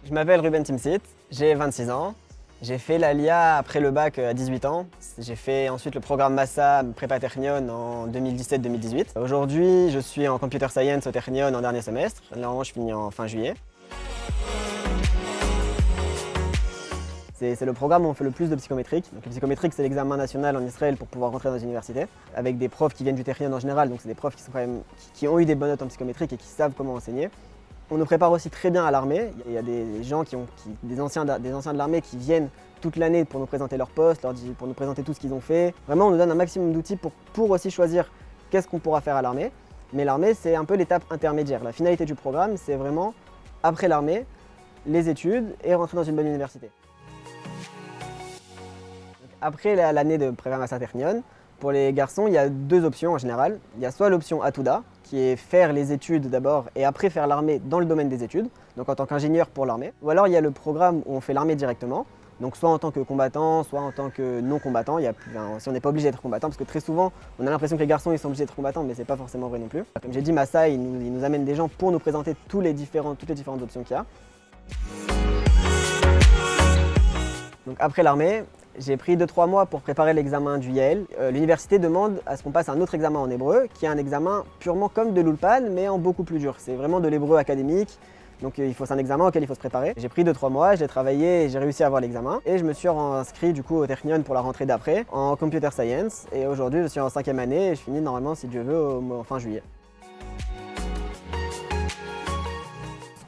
Je m'appelle Ruben Timsit, j'ai 26 ans. J'ai fait la LIA après le bac à 18 ans. J'ai fait ensuite le programme Massa Prépa Technion en 2017-2018. Aujourd'hui, je suis en Computer Science au Technion en dernier semestre. Normalement, je finis en fin juillet. C'est le programme où on fait le plus de psychométrique. Donc, le psychométrique, c'est l'examen national en Israël pour pouvoir rentrer dans une université, avec des profs qui viennent du Technion en général. Donc, c'est des profs qui ont eu des bonnes notes en psychométrique et qui savent comment enseigner. On nous prépare aussi très bien à l'armée. Il y a des gens des anciens de l'armée qui viennent toute l'année pour nous présenter leur poste, pour nous présenter tout ce qu'ils ont fait. Vraiment, on nous donne un maximum d'outils pour aussi choisir qu'est-ce qu'on pourra faire à l'armée. Mais l'armée, c'est un peu l'étape intermédiaire. La finalité du programme, c'est vraiment, après l'armée, les études et rentrer dans une bonne université. Après l'année de prépa Massa Technion, pour les garçons, il y a deux options en général. Il y a soit l'option Atouda, qui est faire les études d'abord et après faire l'armée dans le domaine des études, donc en tant qu'ingénieur pour l'armée. Ou alors il y a le programme où on fait l'armée directement, donc soit en tant que combattant, soit en tant que non-combattant. Si on n'est pas obligé d'être combattant, parce que très souvent on a l'impression que les garçons ils sont obligés d'être combattants, mais c'est pas forcément vrai non plus. Comme j'ai dit, Massa il nous amène des gens pour nous présenter toutes les différentes options qu'il y a. Donc après l'armée, j'ai pris 2-3 mois pour préparer l'examen du Yale. L'université demande à ce qu'on passe un autre examen en hébreu, qui est un examen purement comme de l'Ulpan, mais en beaucoup plus dur. C'est vraiment de l'hébreu académique, donc c'est un examen auquel il faut se préparer. J'ai pris 2-3 mois, j'ai travaillé et j'ai réussi à avoir l'examen. Et je me suis inscrit du coup au Technion pour la rentrée d'après, en Computer Science. Et aujourd'hui, je suis en 5e année et je finis normalement, si Dieu veut, en fin juillet.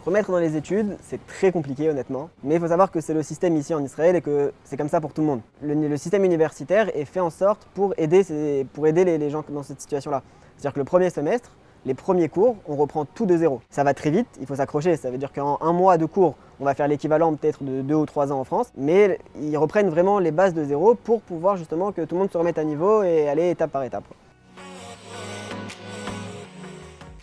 Remettre dans les études, c'est très compliqué honnêtement, mais il faut savoir que c'est le système ici en Israël et que c'est comme ça pour tout le monde. Le système universitaire est fait en sorte pour aider les gens dans cette situation-là. C'est-à-dire que le premier semestre, les premiers cours, on reprend tout de zéro. Ça va très vite, il faut s'accrocher, ça veut dire qu'en un mois de cours, on va faire l'équivalent peut-être de 2 ou 3 ans en France, mais ils reprennent vraiment les bases de zéro pour pouvoir justement que tout le monde se remette à niveau et aller étape par étape.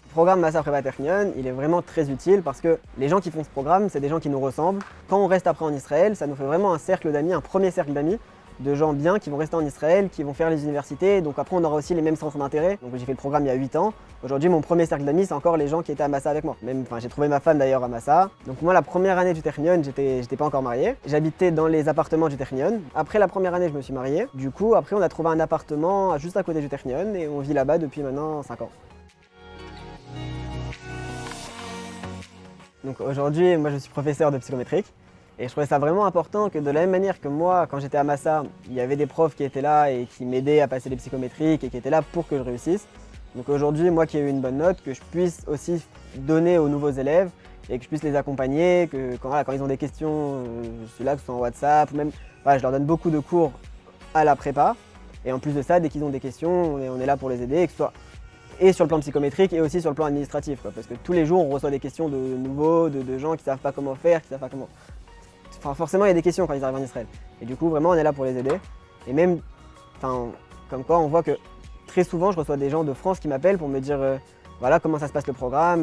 Le programme Massa Prépa Technion, il est vraiment très utile parce que les gens qui font ce programme, c'est des gens qui nous ressemblent. Quand on reste après en Israël, ça nous fait vraiment un cercle d'amis, un premier cercle d'amis, de gens bien qui vont rester en Israël, qui vont faire les universités. Donc après, on aura aussi les mêmes centres d'intérêt. Donc j'ai fait le programme il y a 8 ans. Aujourd'hui, mon premier cercle d'amis, c'est encore les gens qui étaient à Massa avec moi. J'ai trouvé ma femme d'ailleurs à Massa. Donc moi, la première année du Technion, j'étais pas encore marié. J'habitais dans les appartements du Technion. Après la première année, je me suis marié. Du coup, après, on a trouvé un appartement juste à côté du Technion et on vit là-bas depuis maintenant 5 ans. Donc aujourd'hui, moi je suis professeur de psychométrique et je trouvais ça vraiment important que de la même manière que moi, quand j'étais à Massa, il y avait des profs qui étaient là et qui m'aidaient à passer les psychométriques et qui étaient là pour que je réussisse. Donc aujourd'hui, moi qui ai eu une bonne note, que je puisse aussi donner aux nouveaux élèves et que je puisse les accompagner, que quand ils ont des questions, je suis là, que ce soit en WhatsApp, ou même, je leur donne beaucoup de cours à la prépa. Et en plus de ça, dès qu'ils ont des questions, on est là pour les aider, que ce soit et sur le plan psychométrique et aussi sur le plan administratif. Parce que tous les jours, on reçoit des questions de nouveaux, de gens qui ne savent pas comment faire, qui savent pas comment... Enfin, forcément, il y a des questions quand ils arrivent en Israël. Et du coup, vraiment, on est là pour les aider. Et même, comme quoi, on voit que très souvent, je reçois des gens de France qui m'appellent pour me dire voilà comment ça se passe le programme,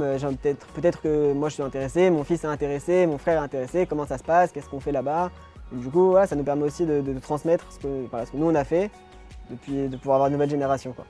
peut-être que moi je suis intéressé, mon fils est intéressé, mon frère est intéressé, comment ça se passe, qu'est-ce qu'on fait là-bas. Et du coup, voilà, ça nous permet aussi de transmettre ce que nous on a fait, de pouvoir avoir une nouvelle génération, quoi.